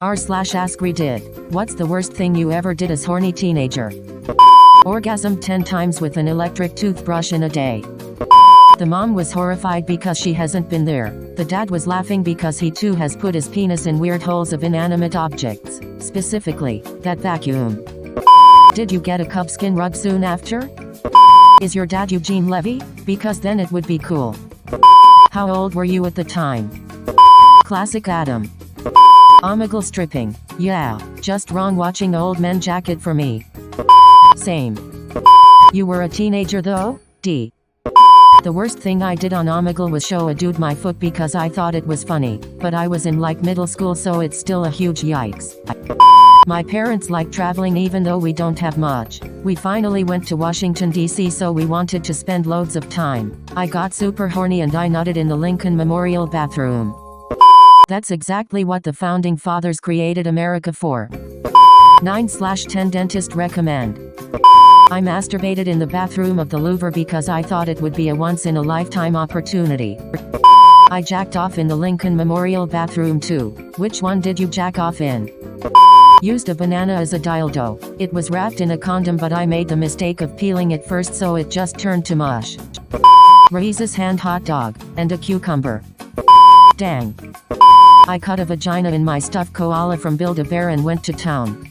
r/AskReddit. What's the worst thing you ever did as horny teenager? Orgasmed 10 times with an electric toothbrush in a day. The mom was horrified because she hasn't been there. The dad was laughing because he too has put his penis in weird holes of inanimate objects. Specifically, that vacuum. Did you get a cubskin rug soon after? Is your dad Eugene Levy? Because then it would be cool. How old were you at the time? Classic Adam. Omegle stripping. Yeah, just wrong watching old men jacket for me. Same. You were a teenager though? D. The worst thing I did on Omegle was show a dude my foot because I thought it was funny, but I was in like middle school, so it's still a huge yikes. My parents like traveling even though we don't have much. We finally went to Washington, D.C., so we wanted to spend loads of time. I got super horny and I nutted in the Lincoln Memorial bathroom. That's exactly what the founding fathers created America for. 9/10 dentist recommend. I masturbated in the bathroom of the Louvre because I thought it would be a once-in-a-lifetime opportunity. I jacked off in the Lincoln Memorial bathroom too. Which one did you jack off in? Used a banana as a dildo. It was wrapped in a condom, but I made the mistake of peeling it first, so it just turned to mush. Reese's hand hot dog, and a cucumber. Dang. I cut a vagina in my stuffed koala from Build-A-Bear and went to town.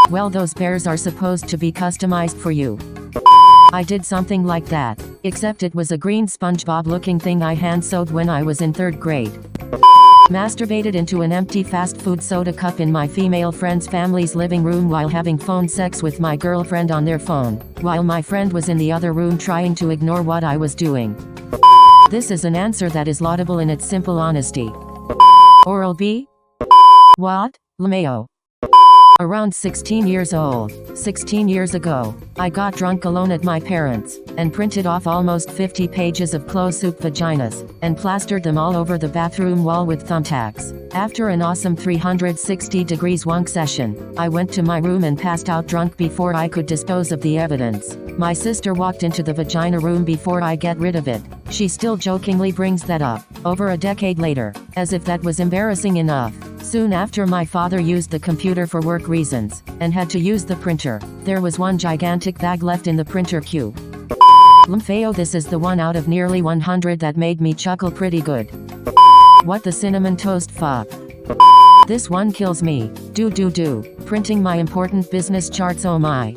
Well, those bears are supposed to be customized for you. I did something like that, except it was a green SpongeBob-looking thing I hand-sewed when I was in 3rd grade. Masturbated into an empty fast food soda cup in my female friend's family's living room while having phone sex with my girlfriend on their phone, while my friend was in the other room trying to ignore what I was doing. This is an answer that is laudable in its simple honesty. Oral B? What? LMAO. Around 16 years old, 16 years ago, I got drunk alone at my parents', and printed off almost 50 pages of close-soup vaginas, and plastered them all over the bathroom wall with thumbtacks. After an awesome 360 degrees wonk session, I went to my room and passed out drunk before I could dispose of the evidence. My sister walked into the vagina room before I get rid of it. She still jokingly brings that up, over a decade later, as if that was embarrassing enough. Soon after, my father used the computer for work reasons, and had to use the printer. There was one gigantic bag left in the printer queue. LMFAO, this is the one out of nearly 100 that made me chuckle pretty good. What the cinnamon toast fuck? This one kills me. Do. Printing my important business charts, oh my.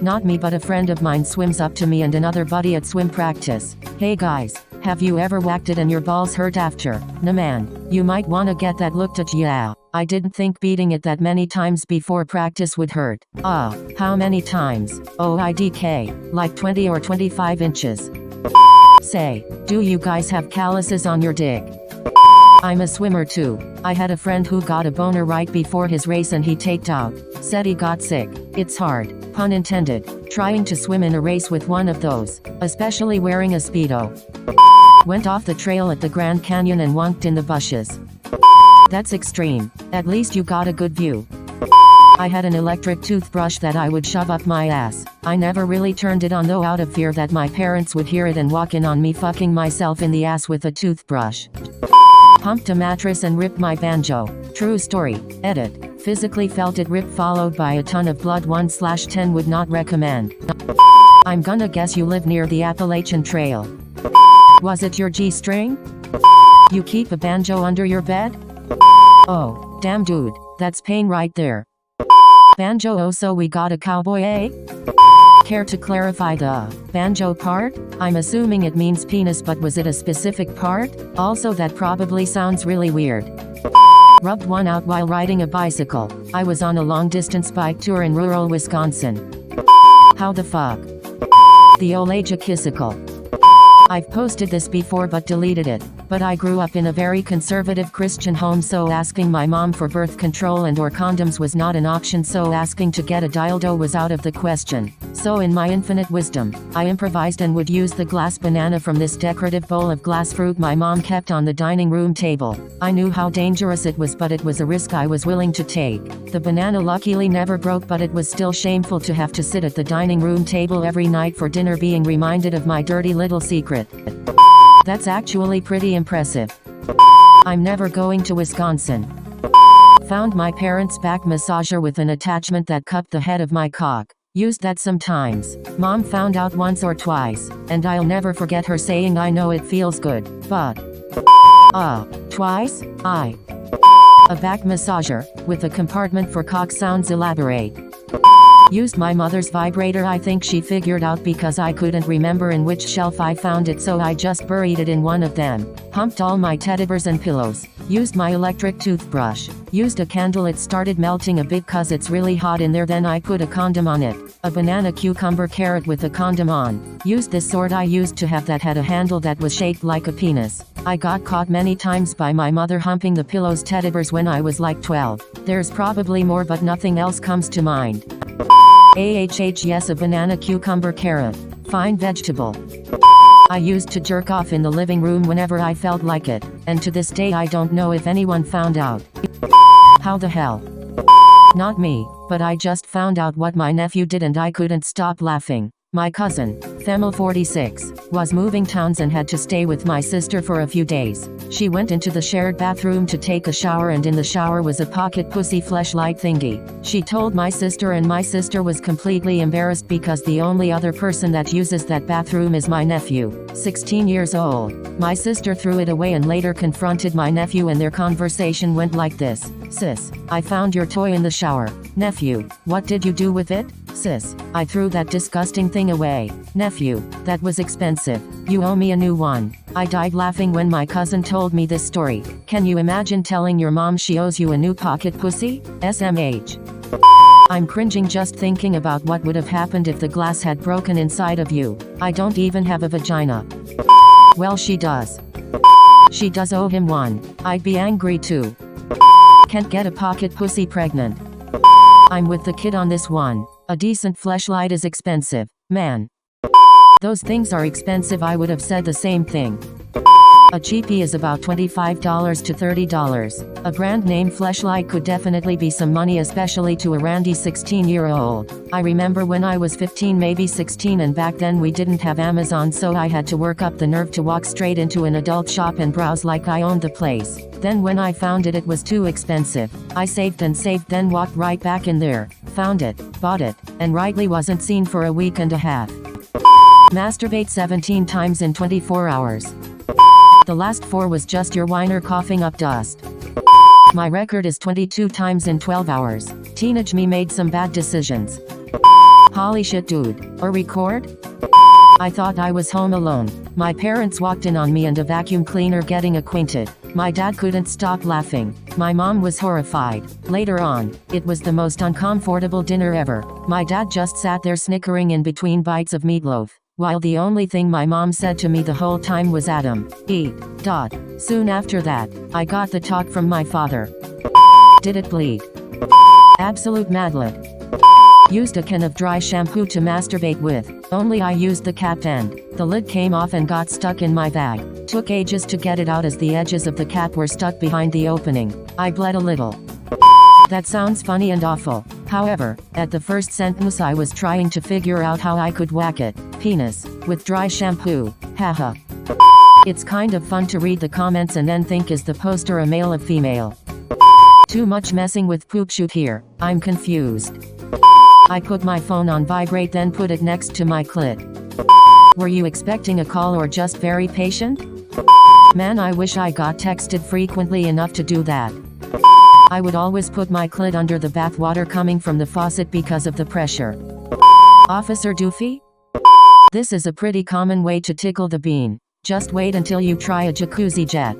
Not me, but a friend of mine swims up to me and another buddy at swim practice. Hey guys, have you ever whacked it and your balls hurt after? Nah man, you might wanna get that looked at. Yeah, I didn't think beating it that many times before practice would hurt. How many times? IDK, like 20 or 25 inches. Say, do you guys have calluses on your dick? I'm a swimmer too. I had a friend who got a boner right before his race and he taped out. Said he got sick. It's hard, pun intended, trying to swim in a race with one of those, especially wearing a Speedo. Went off the trail at the Grand Canyon and wonked in the bushes. That's extreme. At least you got a good view. I had an electric toothbrush that I would shove up my ass. I never really turned it on though, out of fear that my parents would hear it and walk in on me fucking myself in the ass with a toothbrush. Pumped a mattress and ripped my banjo. True story. Edit. Physically felt it rip followed by a ton of blood. 1/10 would not recommend. I'm gonna guess you live near the Appalachian Trail. Was it your G-string? You keep a banjo under your bed? Oh, damn dude, that's pain right there. Banjo, oh so we got a cowboy, eh? Care to clarify the banjo part? I'm assuming it means penis, but was it a specific part? Also, that probably sounds really weird. Rubbed one out while riding a bicycle. I was on a long-distance bike tour in rural Wisconsin. How the fuck? The Olajakissicle. I've posted this before but deleted it. But I grew up in a very conservative Christian home, so asking my mom for birth control and or condoms was not an option, so asking to get a dildo was out of the question. So in my infinite wisdom, I improvised and would use the glass banana from this decorative bowl of glass fruit my mom kept on the dining room table. I knew how dangerous it was, but it was a risk I was willing to take. The banana luckily never broke, but it was still shameful to have to sit at the dining room table every night for dinner being reminded of my dirty little secret. That's actually pretty impressive. I'm never going to Wisconsin. Found my parents' back massager with an attachment that cupped the head of my cock. Used that sometimes. Mom found out once or twice, and I'll never forget her saying, "I know it feels good, but..." Twice? A back massager, with a compartment for cock sounds. Elaborate. Used my mother's vibrator. I think she figured out because I couldn't remember in which shelf I found it, so I just buried it in one of them. Humped all my teddy bears and pillows. Used my electric toothbrush. Used a candle. It started melting a bit cause it's really hot in there, then I put a condom on it. A banana, cucumber, carrot with a condom on. Used this sword I used to have that had a handle that was shaped like a penis. I got caught many times by my mother humping the pillows teddy bears when I was like 12. There's probably more but nothing else comes to mind. Yes, a banana, cucumber, carrot. Fine vegetable. I used to jerk off in the living room whenever I felt like it, and to this day I don't know if anyone found out. How the hell? Not me, but I just found out what my nephew did and I couldn't stop laughing. My cousin, Femel 46, was moving towns and had to stay with my sister for a few days. She went into the shared bathroom to take a shower, and in the shower was a pocket pussy fleshlight thingy. She told my sister, and my sister was completely embarrassed because the only other person that uses that bathroom is my nephew, 16 years old. My sister threw it away and later confronted my nephew, and their conversation went like this. "Sis, I found your toy in the shower." "Nephew, what did you do with it?" "Sis, I threw that disgusting thing away." "Nephew, that was expensive. You owe me a new one." I died laughing when my cousin told me this story. Can you imagine telling your mom she owes you a new pocket pussy? SMH. I'm cringing just thinking about what would have happened if the glass had broken inside of you. I don't even have a vagina. Well, she does. She does owe him one. I'd be angry too. Can't get a pocket pussy pregnant. I'm with the kid on this one. A decent fleshlight is expensive. Man. Those things are expensive. I would have said the same thing. A cheapie is about $25 to $30. A brand name fleshlight could definitely be some money, especially to a randy 16-year-old. I remember when I was 15, maybe 16, and back then we didn't have Amazon, so I had to work up the nerve to walk straight into an adult shop and browse like I owned the place. Then when I found it, it was too expensive. I saved and saved, then walked right back in there, found it, bought it, and rightly wasn't seen for a week and a half. Masturbate 17 times in 24 hours. The last 4 was just your whiner coughing up dust. My record is 22 times in 12 hours. Teenage me made some bad decisions. Holy shit, dude. Or record? I thought I was home alone. My parents walked in on me and a vacuum cleaner getting acquainted. My dad couldn't stop laughing. My mom was horrified. Later on, it was the most uncomfortable dinner ever. My dad just sat there snickering in between bites of meatloaf, while the only thing my mom said to me the whole time was, "Adam, eat." Soon after that, I got the talk from my father. Did it bleed? Absolute madlet. Used a can of dry shampoo to masturbate with, only I used the cap end. The lid came off and got stuck in my bag. Took ages to get it out as the edges of the cap were stuck behind the opening. I bled a little. That sounds funny and awful. However, at the first sentence I was trying to figure out how I could whack it. Penis. With dry shampoo. Haha. It's kind of fun to read the comments and then think, is the poster a male or female? Too much messing with poop shoot here. I'm confused. I put my phone on vibrate, then put it next to my clit. Were you expecting a call or just very patient? Man, I wish I got texted frequently enough to do that. I would always put my clit under the bath water coming from the faucet because of the pressure. Officer Doofy? This is a pretty common way to tickle the bean. Just wait until you try a jacuzzi jet.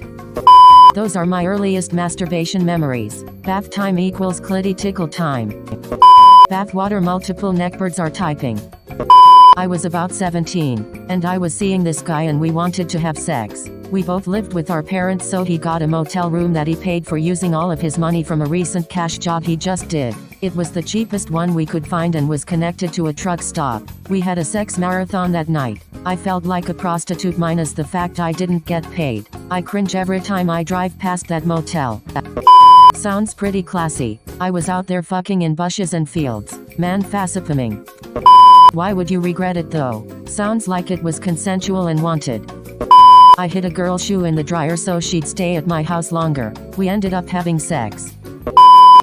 Those are my earliest masturbation memories. Bath time equals clitty tickle time. Bathwater, multiple neckbirds are typing. I was about 17, and I was seeing this guy and we wanted to have sex. We both lived with our parents, so he got a motel room that he paid for using all of his money from a recent cash job he just did. It was the cheapest one we could find and was connected to a truck stop. We had a sex marathon that night. I felt like a prostitute minus the fact I didn't get paid. I cringe every time I drive past that motel. Sounds pretty classy. I was out there fucking in bushes and fields. Man, fascinating. Why would you regret it though? Sounds like it was consensual and wanted. I hid a girl's shoe in the dryer so she'd stay at my house longer. We ended up having sex.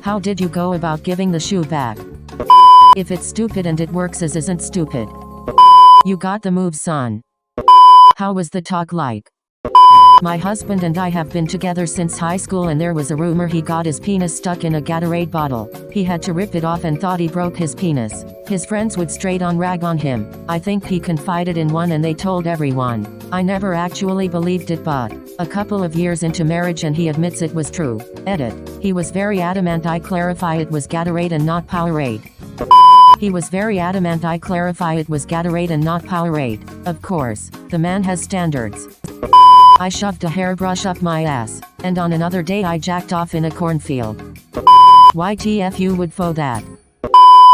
How did you go about giving the shoe back? If it's stupid and it works as isn't stupid. You got the moves, son. How was the talk like? My husband and I have been together since high school, and there was a rumor he got his penis stuck in a Gatorade bottle. He had to rip it off and thought he broke his penis. His friends would straight on rag on him. I think he confided in one and they told everyone. I never actually believed it, but a couple of years into marriage and he admits it was true. Edit. He was very adamant I clarify it was Gatorade and not Powerade. He was very adamant I clarify it was Gatorade and not Powerade. Of course, the man has standards. I shoved a hairbrush up my ass, and on another day I jacked off in a cornfield. YTF you would faux that.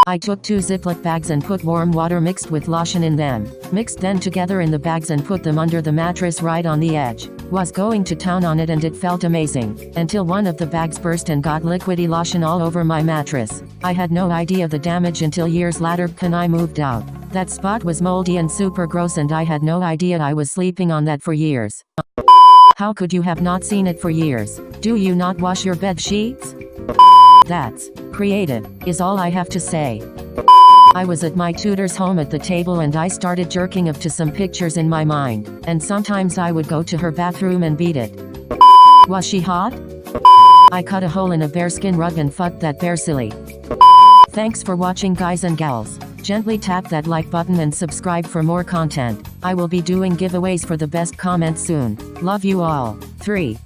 I took 2 Ziploc bags and put warm water mixed with lotion in them, mixed them together in the bags and put them under the mattress right on the edge. Was going to town on it and it felt amazing, until one of the bags burst and got liquidy lotion all over my mattress. I had no idea the damage until years later when I moved out. That spot was moldy and super gross and I had no idea I was sleeping on that for years. How could you have not seen it for years? Do you not wash your bed sheets? That's creative, is all I have to say. I was at my tutor's home at the table and I started jerking off to some pictures in my mind, and sometimes I would go to her bathroom and beat it. Was she hot? I cut a hole in a bearskin rug and fucked that bear silly. Thanks for watching, guys and gals. Gently tap that like button and subscribe for more content. I will be doing giveaways for the best comments soon. Love you all. 3.